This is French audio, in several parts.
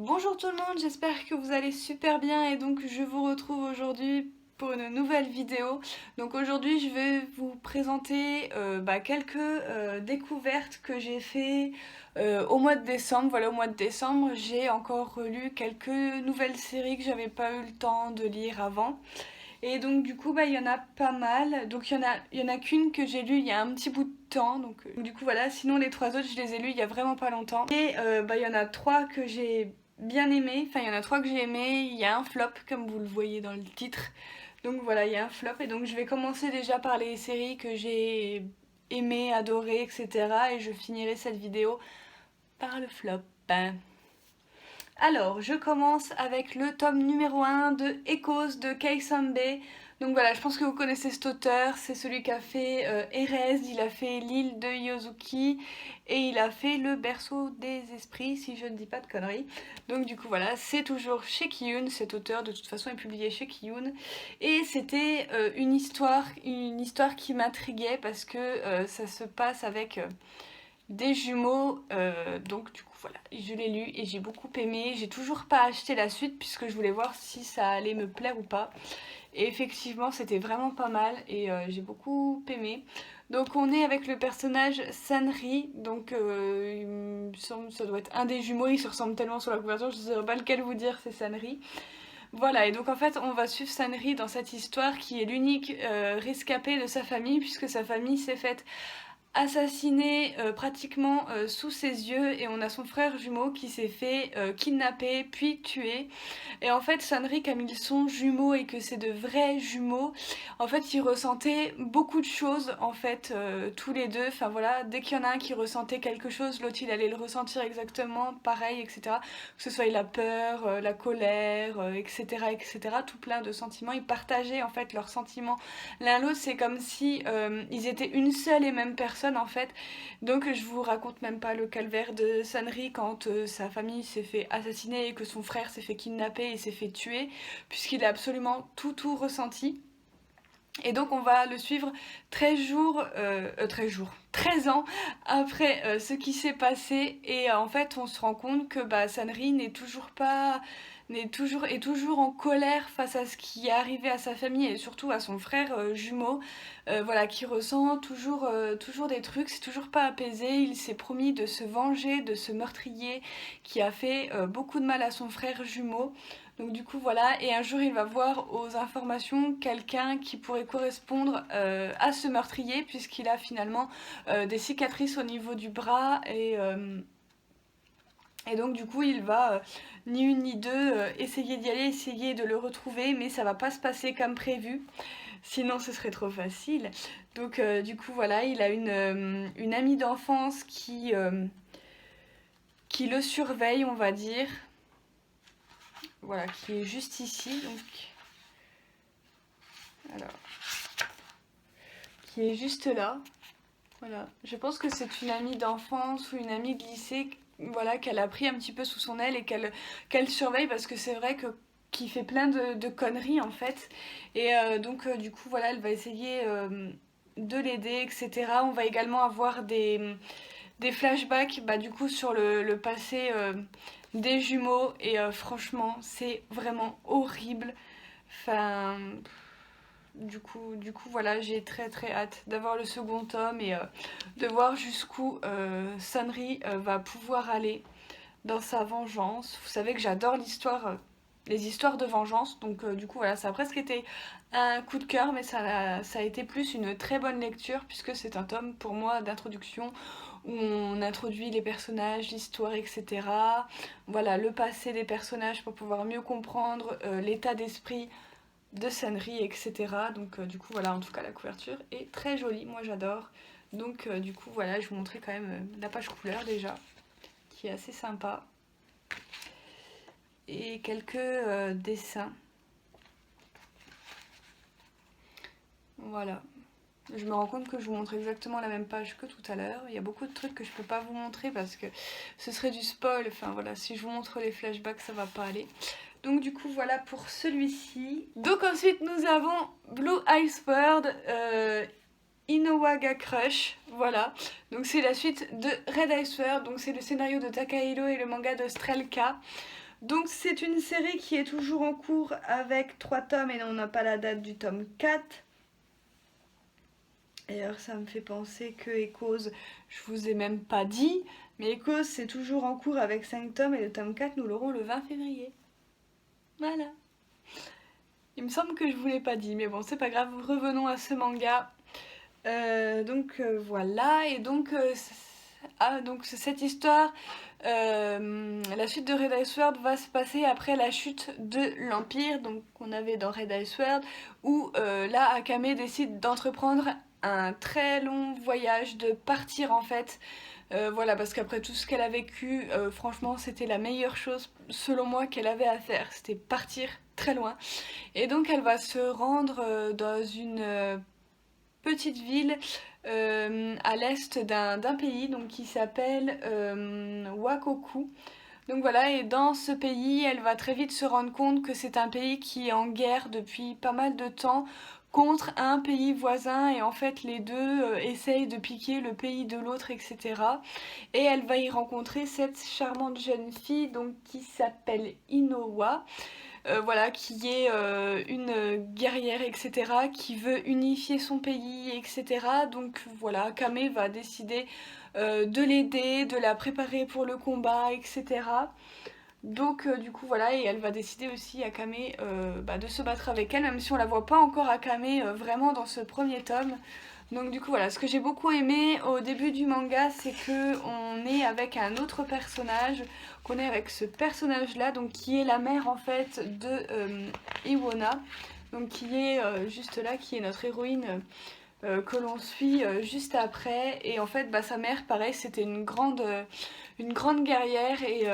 Bonjour tout le monde, j'espère que vous allez super bien et donc je vous retrouve aujourd'hui pour une nouvelle vidéo. Donc aujourd'hui je vais vous présenter quelques découvertes que j'ai fait au mois de décembre. Voilà, au mois de décembre j'ai encore relu quelques nouvelles séries que j'avais pas eu le temps de lire avant. Et donc du coup il y en a pas mal. Donc il y en a qu'une que j'ai lue il y a un petit bout de temps. Donc du coup voilà, sinon les trois autres je les ai lus il y a vraiment pas longtemps. Et il y en a trois que j'ai bien aimé. Enfin il y en a trois que j'ai aimé. Il y a un flop comme vous le voyez dans le titre. Donc voilà, il y a un flop. Et donc je vais commencer déjà par les séries que j'ai aimé, adoré, etc. Et je finirai cette vidéo par le flop. Alors, je commence avec le tome numéro 1 de Echoes de Kei Sambe. Donc voilà, je pense que vous connaissez cet auteur, c'est celui qui a fait Erez, il a fait l'île de Yozuki et il a fait le berceau des esprits, si je ne dis pas de conneries. Donc du coup voilà, c'est toujours chez Kiyun, cet auteur de toute façon est publié chez Kiyun. Et c'était une histoire qui m'intriguait parce que ça se passe avec des jumeaux, donc du coup voilà, je l'ai lu et j'ai beaucoup aimé. J'ai toujours pas acheté la suite puisque je voulais voir si ça allait me plaire ou pas. Et effectivement c'était vraiment pas mal et j'ai beaucoup aimé. Donc on est avec le personnage Sanri, donc il me semble ça doit être un des jumeaux, ils se ressemblent tellement sur la couverture, je ne saurais pas lequel vous dire, c'est Sanri. Voilà, et donc en fait on va suivre Sanri dans cette histoire qui est l'unique rescapé de sa famille puisque sa famille s'est faite assassiné pratiquement sous ses yeux et on a son frère jumeau qui s'est fait kidnapper puis tuer. Et en fait Sanri, comme ils sont jumeaux et que c'est de vrais jumeaux, en fait ils ressentaient beaucoup de choses en fait tous les deux. Enfin voilà, dès qu'il y en a un qui ressentait quelque chose, l'autre il allait le ressentir exactement pareil, etc. Que ce soit la peur, la colère, etc., etc. Tout plein de sentiments. Ils partageaient en fait leurs sentiments l'un l'autre. C'est comme si ils étaient une seule et même personne en fait. Donc je vous raconte même pas le calvaire de Sanri quand sa famille s'est fait assassiner et que son frère s'est fait kidnapper et s'est fait tuer, puisqu'il a absolument tout ressenti. Et donc on va le suivre 13 ans après ce qui s'est passé et en fait on se rend compte que Sanri est toujours en colère face à ce qui est arrivé à sa famille et surtout à son frère jumeau, voilà, qui ressent toujours des trucs, c'est toujours pas apaisé. Il s'est promis de se venger de ce meurtrier qui a fait beaucoup de mal à son frère jumeau. Donc du coup voilà, et un jour il va voir aux informations quelqu'un qui pourrait correspondre à ce meurtrier puisqu'il a finalement des cicatrices au niveau du bras et donc du coup il va ni une ni deux essayer d'y aller, essayer de le retrouver, mais ça va pas se passer comme prévu, sinon ce serait trop facile. Donc du coup voilà, il a une amie d'enfance qui le surveille on va dire. Voilà, qui est juste ici, donc alors, qui est juste là. Voilà, je pense que c'est une amie d'enfance ou une amie de lycée, voilà, qu'elle a pris un petit peu sous son aile et qu'elle surveille parce que c'est vrai que qu'il fait plein de conneries en fait. Et donc du coup voilà, elle va essayer de l'aider, etc. On va également avoir des flashbacks du coup sur le passé des jumeaux et franchement c'est vraiment horrible. Enfin, du coup voilà, j'ai très hâte d'avoir le second tome et de voir jusqu'où Sanri va pouvoir aller dans sa vengeance. Vous savez que j'adore les histoires de vengeance, donc du coup voilà, ça a presque été un coup de cœur, mais ça a été plus une très bonne lecture puisque c'est un tome pour moi d'introduction où on introduit les personnages, l'histoire, etc. Voilà, le passé des personnages pour pouvoir mieux comprendre l'état d'esprit de Sanri, etc. Donc du coup voilà, en tout cas la couverture est très jolie, moi j'adore. Donc du coup voilà, je vous montrais quand même la page couleur déjà, qui est assez sympa. Et quelques dessins. Voilà. Je me rends compte que je vous montre exactement la même page que tout à l'heure. Il y a beaucoup de trucs que je peux pas vous montrer parce que ce serait du spoil. Enfin voilà, si je vous montre les flashbacks, ça va pas aller. Donc du coup voilà pour celui-ci. Donc ensuite nous avons Blue Iceberg, Inowaga Crush, voilà. Donc c'est la suite de Red Iceberg, donc c'est le scénario de Takahiro et le manga de Strelka. Donc c'est une série qui est toujours en cours avec 3 tomes et on n'a pas la date du tome 4. Et alors ça me fait penser que Echoes, je vous ai même pas dit, mais Echoes c'est toujours en cours avec 5 tomes et le tome 4 nous l'aurons le 20 février. Voilà. Il me semble que je vous l'ai pas dit, mais bon c'est pas grave, revenons à ce manga. Voilà, et donc cette histoire, la suite de Red Ice World va se passer après la chute de l'Empire, donc qu'on avait dans Red Ice World, où là Akame décide d'entreprendre un très long voyage, de partir en fait. Voilà, parce qu'après tout ce qu'elle a vécu, franchement c'était la meilleure chose selon moi qu'elle avait à faire, c'était partir très loin. Et donc elle va se rendre dans une petite ville à l'est d'un pays donc, qui s'appelle Wakoku. Donc voilà, et dans ce pays, elle va très vite se rendre compte que c'est un pays qui est en guerre depuis pas mal de temps contre un pays voisin et en fait les deux essayent de piquer le pays de l'autre, etc. Et elle va y rencontrer cette charmante jeune fille donc, qui s'appelle Inowa. Voilà, qui est une guerrière, etc., qui veut unifier son pays, etc. Donc voilà, Kame va décider de l'aider, de la préparer pour le combat, etc. Donc du coup voilà, et elle va décider aussi Akame de se battre avec elle, même si on la voit pas encore Akame vraiment dans ce premier tome. Donc du coup voilà, ce que j'ai beaucoup aimé au début du manga, c'est que on est avec un autre personnage, qu'on est avec ce personnage là, donc qui est la mère en fait de Iwona, donc qui est juste là, qui est notre héroïne que l'on suit juste après. Et en fait sa mère pareil, c'était une grande guerrière et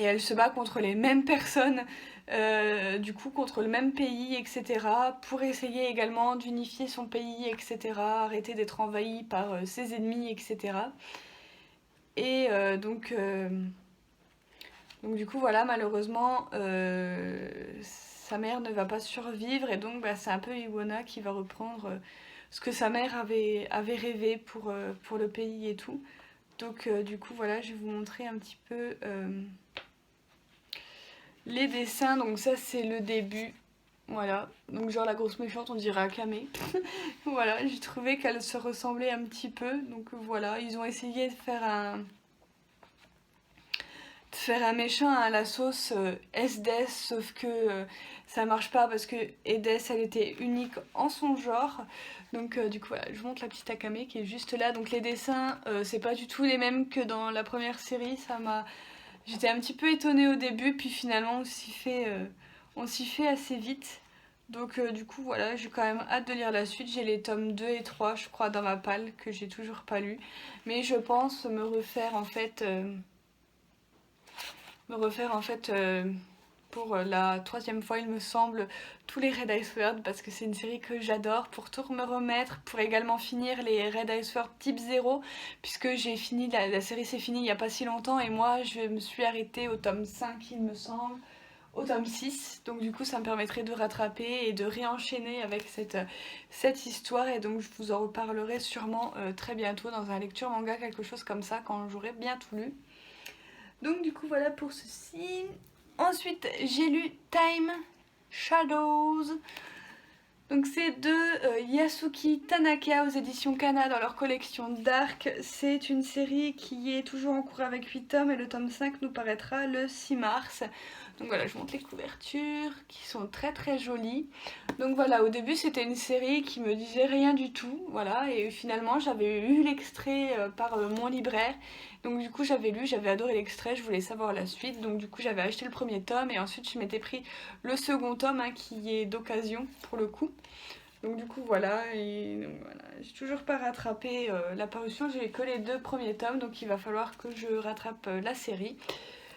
elle se bat contre les mêmes personnes, du coup contre le même pays, etc. pour essayer également d'unifier son pays, etc. Arrêter d'être envahi par ses ennemis, etc. Et donc du coup voilà, malheureusement sa mère ne va pas survivre et donc c'est un peu Iwona qui va reprendre ce que sa mère avait rêvé pour le pays et tout. Donc du coup voilà, je vais vous montrer un petit peu les dessins. Donc ça c'est le début, voilà, donc genre la grosse méchante on dirait Akame. Voilà, j'ai trouvé qu'elle se ressemblait un petit peu, donc voilà, ils ont essayé de faire un méchant à la sauce SDS, sauf que ça marche pas parce que Edes elle était unique en son genre. Donc du coup voilà, je vous montre la petite Akame qui est juste là. Donc les dessins c'est pas du tout les mêmes que dans la première série, j'étais un petit peu étonnée au début, puis finalement on s'y fait assez vite. Donc du coup voilà, j'ai quand même hâte de lire la suite. J'ai les tomes 2 et 3 je crois dans ma palle que j'ai toujours pas lu. Mais je pense me refaire en fait pour la troisième fois il me semble tous les Red Ice World parce que c'est une série que j'adore, pour tout me remettre, pour également finir les Red Ice World type 0 puisque j'ai fini, la série s'est finie il n'y a pas si longtemps et moi je me suis arrêtée au tome 5 il me semble, au tome 6, donc du coup ça me permettrait de rattraper et de réenchaîner avec cette histoire et donc je vous en reparlerai sûrement très bientôt dans un lecture manga, quelque chose comme ça quand j'aurai bien tout lu. Donc du coup voilà pour ceci. Ensuite j'ai lu Time Shadows. Donc c'est de Yasuki Tanaka aux éditions Kana dans leur collection Dark. C'est une série qui est toujours en cours avec 8 tomes et le tome 5 nous paraîtra le 6 mars. Donc voilà, je vous montre les couvertures qui sont très très jolies. Donc voilà, au début c'était une série qui me disait rien du tout, voilà, et finalement j'avais eu l'extrait par mon libraire. Donc du coup j'avais lu, j'avais adoré l'extrait, je voulais savoir la suite. Donc du coup j'avais acheté le premier tome et ensuite je m'étais pris le second tome qui est d'occasion pour le coup. Donc du coup voilà, et donc, voilà. J'ai toujours pas rattrapé la parution, j'ai que les 2 premiers tomes, donc il va falloir que je rattrape la série.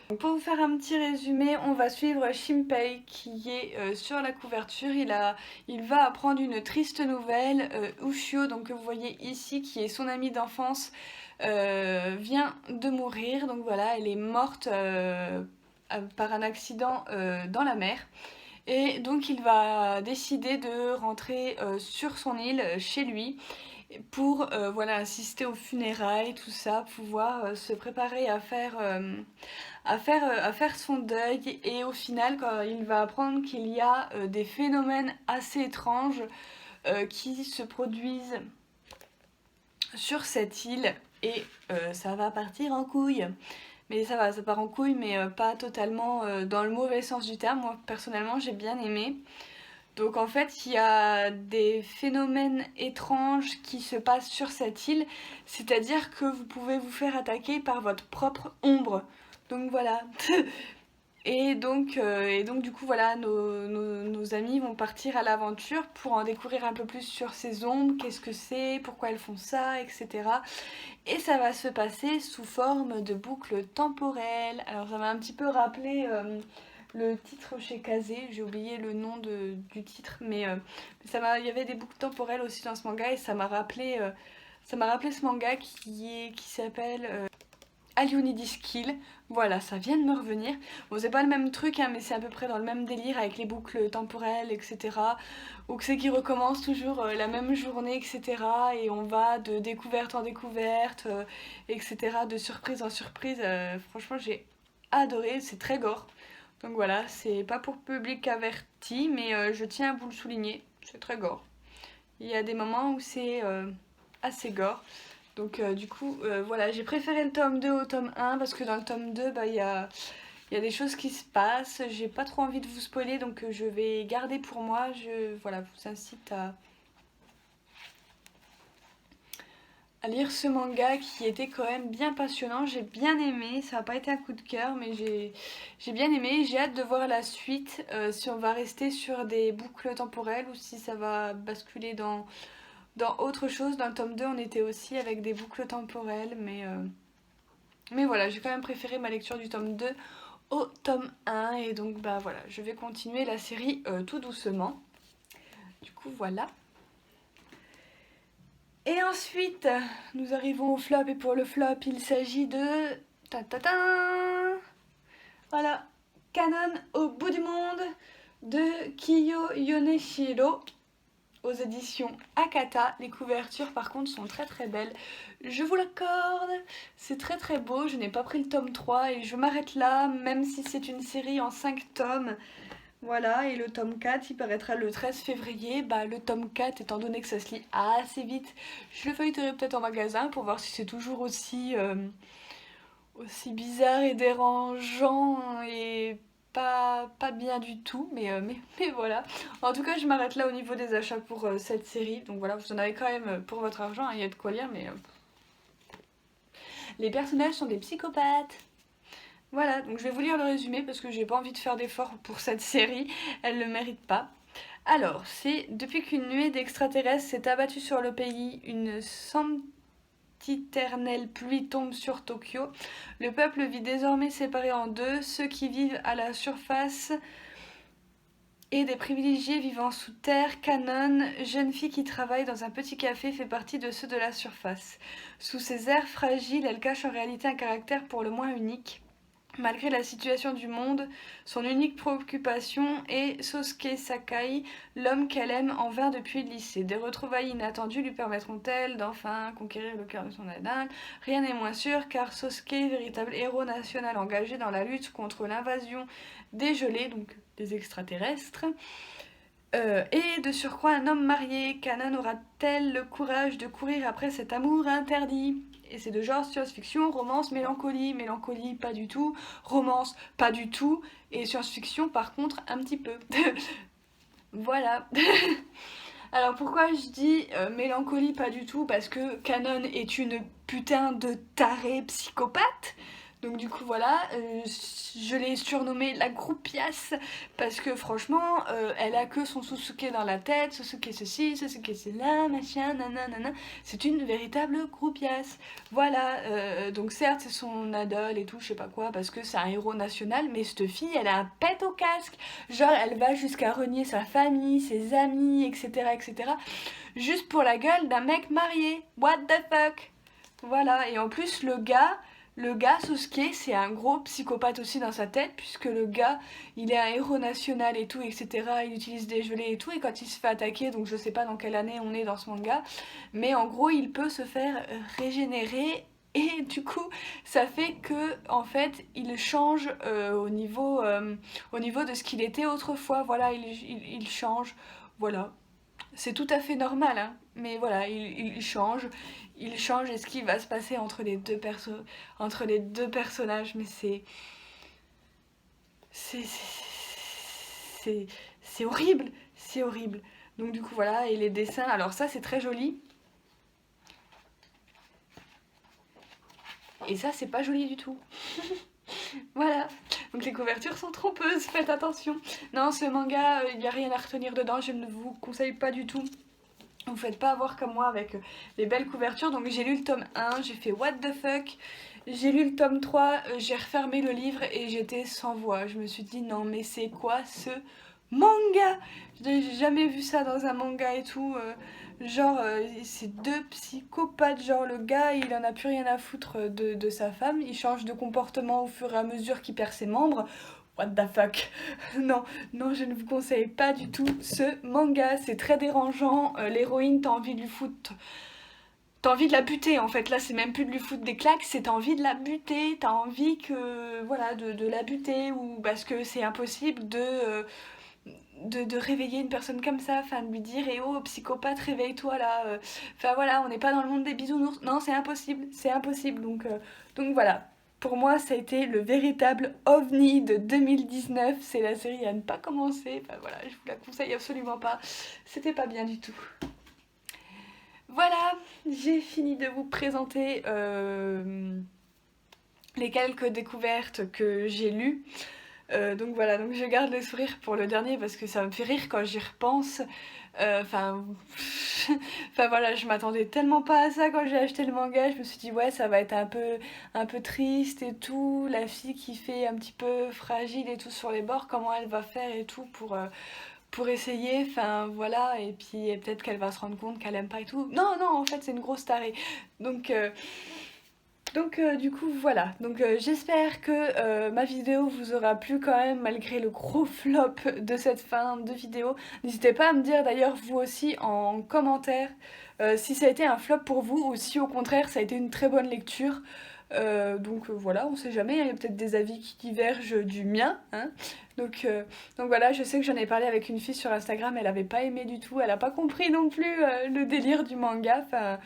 Donc pour vous faire un petit résumé, on va suivre Shinpei qui est sur la couverture. Il va apprendre une triste nouvelle. Ushio, donc que vous voyez ici, qui est son amie d'enfance, vient de mourir. Donc voilà, elle est morte par un accident dans la mer. Et donc il va décider de rentrer sur son île, chez lui. pour voilà, assister aux funérailles, tout ça, pouvoir se préparer à faire son deuil. Et au final, quand il va apprendre qu'il y a des phénomènes assez étranges qui se produisent sur cette île, et ça va partir en couille. Mais ça va, ça part en couille, mais pas totalement dans le mauvais sens du terme. Moi, personnellement, j'ai bien aimé. Donc en fait, il y a des phénomènes étranges qui se passent sur cette île, c'est-à-dire que vous pouvez vous faire attaquer par votre propre ombre. Donc voilà. Et donc du coup voilà, nos amis vont partir à l'aventure pour en découvrir un peu plus sur ces ombres, qu'est-ce que c'est, pourquoi elles font ça, etc. Et ça va se passer sous forme de boucle temporelle. Alors ça m'a un petit peu rappelé le titre chez Kazé, j'ai oublié le nom du titre, mais il y avait des boucles temporelles aussi dans ce manga et ça m'a rappelé ce manga qui s'appelle All You Need Is Kill. Voilà, ça vient de me revenir. Bon, c'est pas le même truc, hein, mais c'est à peu près dans le même délire avec les boucles temporelles, etc. Ou que c'est qui recommence toujours la même journée, etc. Et on va de découverte en découverte, etc. De surprise en surprise. Franchement, j'ai adoré, c'est très gore. Donc voilà, c'est pas pour public averti, mais je tiens à vous le souligner, c'est très gore. Il y a des moments où c'est assez gore. Donc du coup, voilà, j'ai préféré le tome 2 au tome 1 parce que dans le tome 2, bah, il y a des choses qui se passent. J'ai pas trop envie de vous spoiler, donc je vais garder pour moi. Voilà, vous incite à lire ce manga qui était quand même bien passionnant. J'ai bien aimé, ça n'a pas été un coup de cœur, mais j'ai bien aimé. J'ai hâte de voir la suite, si on va rester sur des boucles temporelles ou si ça va basculer dans autre chose. Dans le tome 2, on était aussi avec des boucles temporelles, mais voilà, j'ai quand même préféré ma lecture du tome 2 au tome 1, et donc bah voilà, je vais continuer la série tout doucement. Du coup, voilà. Et ensuite, nous arrivons au flop, et pour le flop, il s'agit de... Ta ta ta. Voilà, Canon au bout du monde de Kiyo Yoneshiro aux éditions Akata. Les couvertures par contre sont très très belles, je vous l'accorde, c'est très très beau. Je n'ai pas pris le tome 3 et je m'arrête là, même si c'est une série en 5 tomes. Voilà, et le tome 4 il paraîtra le 13 février. Bah le tome 4, étant donné que ça se lit assez vite, je le feuilleterai peut-être en magasin pour voir si c'est toujours aussi bizarre et dérangeant et pas bien du tout, mais voilà. En tout cas, je m'arrête là au niveau des achats pour cette série. Donc voilà, vous en avez quand même pour votre argent, hein, il y a de quoi lire, mais les personnages sont des psychopathes. Voilà, donc je vais vous lire le résumé parce que j'ai pas envie de faire d'efforts pour cette série, elle le mérite pas. Alors, c'est depuis qu'une nuée d'extraterrestres s'est abattue sur le pays, une sempiternelle pluie tombe sur Tokyo. Le peuple vit désormais séparé en deux, ceux qui vivent à la surface et des privilégiés vivant sous terre. Canon, jeune fille qui travaille dans un petit café, fait partie de ceux de la surface. Sous ses airs fragiles, elle cache en réalité un caractère pour le moins unique. Malgré la situation du monde, son unique préoccupation est Sosuke Sakai, l'homme qu'elle aime en vain depuis le lycée. Des retrouvailles inattendues lui permettront-elles d'enfin conquérir le cœur de son idole? Rien n'est moins sûr, car Sosuke, véritable héros national engagé dans la lutte contre l'invasion des gelés, donc des extraterrestres, et de surcroît un homme marié. Kanon aura-t-elle le courage de courir après cet amour interdit? Et c'est de genre science-fiction, romance, mélancolie. Mélancolie, pas du tout. Romance, pas du tout. Et science-fiction, par contre, un petit peu. Voilà. Alors pourquoi je dis mélancolie, pas du tout? Parce que Canon est une putain de tarée psychopathe. Donc du coup voilà, je l'ai surnommée la groupiasse parce que franchement, elle a que son Susuke dans la tête, Susuke ceci, Susuke cela, machin, nanana. C'est une véritable groupiasse. Voilà, donc certes c'est son idole et tout, je sais pas quoi, parce que c'est un héros national, mais cette fille, elle a un pet au casque. Genre elle va jusqu'à renier sa famille, ses amis, etc., etc. Juste pour la gueule d'un mec marié. What the fuck? Voilà, et en plus le gars, le gars Sosuke, c'est un gros psychopathe aussi dans sa tête, puisque le gars, il est un héros national et tout, etc. Il utilise des gelées et tout, et quand il se fait attaquer, donc je sais pas dans quelle année on est dans ce manga, mais en gros, il peut se faire régénérer. Et du coup, ça fait que, en fait, il change au niveau de ce qu'il était autrefois. Voilà, il change. Voilà. C'est tout à fait normal, hein. Mais voilà, il change. Il change. Et ce qui va se passer entre les deux personnages, mais c'est, c'est, c'est horrible. C'est horrible. Donc du coup, voilà. Et les dessins, alors ça, c'est très joli. Et ça, c'est pas joli du tout. Voilà. Donc les couvertures sont trompeuses, faites attention. Non, ce manga, il n'y a rien à retenir dedans, je ne vous conseille pas du tout. Vous faites pas avoir comme moi avec les belles couvertures. Donc j'ai lu le tome 1, j'ai fait what the fuck. J'ai lu le tome 3, j'ai refermé le livre et j'étais sans voix. Je me suis dit non mais c'est quoi ce manga? J'ai jamais vu ça dans un manga et tout. Genre c'est deux psychopathes. Genre le gars il en a plus rien à foutre de sa femme. Il change de comportement au fur et à mesure qu'il perd ses membres. What the fuck? Non, non, je ne vous conseille pas du tout ce manga, c'est très dérangeant. L'héroïne, t'as envie de lui foutre. T'as envie de la buter en fait, là c'est même plus de lui foutre des claques, c'est t'as envie de la buter, t'as envie que. Voilà, de la buter, ou parce que c'est impossible de réveiller une personne comme ça, enfin de lui dire eh oh psychopathe réveille-toi là, enfin voilà on n'est pas dans le monde des bisounours, non c'est impossible donc voilà. Pour moi ça a été le véritable ovni de 2019, c'est la série à ne pas commencer, enfin voilà je vous la conseille absolument pas, c'était pas bien du tout. Voilà, j'ai fini de vous présenter les quelques découvertes que j'ai lues. Donc voilà, donc je garde le sourire pour le dernier parce que ça me fait rire quand j'y repense. Enfin, enfin voilà, je m'attendais tellement pas à ça quand j'ai acheté le manga. Je me suis dit ouais, ça va être un peu triste et tout. La fille qui fait un petit peu fragile et tout sur les bords, comment elle va faire et tout pour essayer. Enfin voilà, et puis peut-être qu'elle va se rendre compte qu'elle aime pas et tout. Non, non, en fait c'est une grosse tarée. Donc du coup voilà, donc j'espère que ma vidéo vous aura plu quand même malgré le gros flop de cette fin de vidéo. N'hésitez pas à me dire d'ailleurs vous aussi en commentaire si ça a été un flop pour vous ou si au contraire ça a été une très bonne lecture. Voilà, on sait jamais, il y a peut-être des avis qui divergent du mien, hein. Donc voilà, je sais que j'en ai parlé avec une fille sur Instagram, elle avait pas aimé du tout, elle a pas compris non plus le délire du manga, enfin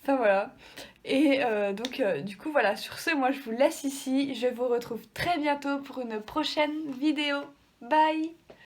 voilà. Et du coup voilà, sur ce moi je vous laisse ici, je vous retrouve très bientôt pour une prochaine vidéo. Bye!